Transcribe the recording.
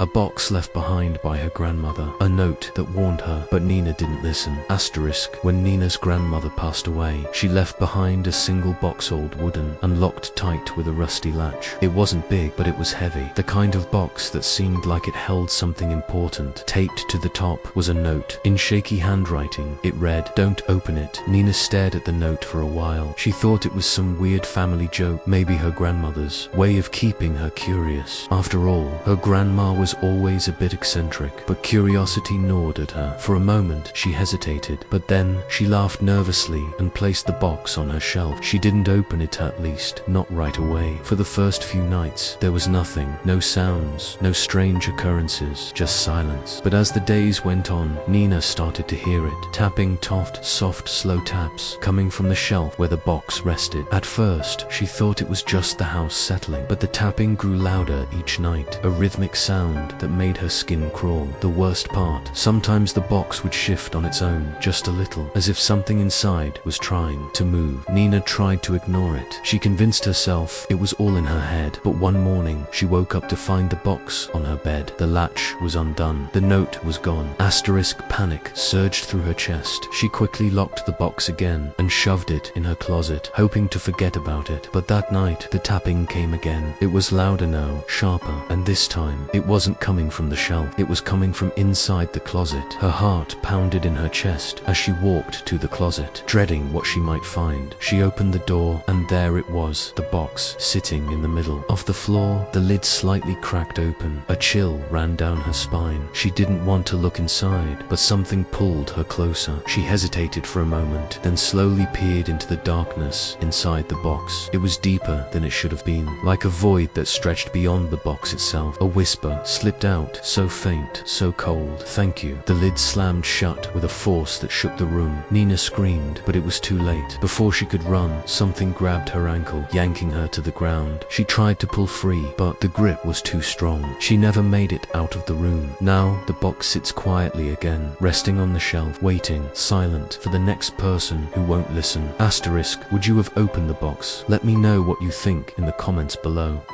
A box left behind by her grandmother, a note that warned her, but Nina didn't listen. When Nina's grandmother passed away, she left behind a single box, old wooden, and locked tight with a rusty latch. It wasn't big, but it was heavy, the kind of box that seemed like it held something important. Taped to the top was a note, in shaky handwriting. It read, "Don't open it." Nina stared at the note for a while. She thought it was some weird family joke, maybe her grandmother's way of keeping her curious. After all, her grandma was always a bit eccentric, but curiosity gnawed at her. For a moment, she hesitated, but then she laughed nervously and placed the box on her shelf. She didn't open it, at least, not right away. For the first few nights, there was nothing, no sounds, no strange occurrences, just silence. But as the days went on, Nina started to hear it, tapping, soft, slow taps, coming from the shelf where the box rested. At first, she thought it was just the house settling, but the tapping grew louder each night, a rhythmic sound that made her skin crawl. The worst part, sometimes the box would shift on its own, just a little, as if something inside was trying to move. Nina tried to ignore it. She convinced herself it was all in her head, but one morning, she woke up to find the box on her bed. The latch was undone. The note was gone. Panic surged through her chest. She quickly locked the box again and shoved it in her closet, hoping to forget about it. But that night, the tapping came again. It was louder now, sharper, and this time, it wasn't coming from the shelf. It was coming from inside the closet. Her heart pounded in her chest as she walked to the closet, dreading what she might find. She opened the door, and there it was, the box, sitting in the middle of the floor, the lid slightly cracked open. A chill ran down her spine. She didn't want to look inside, but something pulled her closer. She hesitated for a moment, then slowly peered into the darkness inside the box. It was deeper than it should have been, like a void that stretched beyond the box itself. A whisper slipped out, so faint, so cold. "Thank you." The lid slammed shut with a force that shook the room. Nina screamed, but it was too late. Before she could run, something grabbed her ankle, yanking her to the ground. She tried to pull free, but the grip was too strong. She never made it out of the room. Now, the box sits quietly again, resting on the shelf, waiting, silent, for the next person who won't listen. Would you have opened the box? Let me know what you think in the comments below.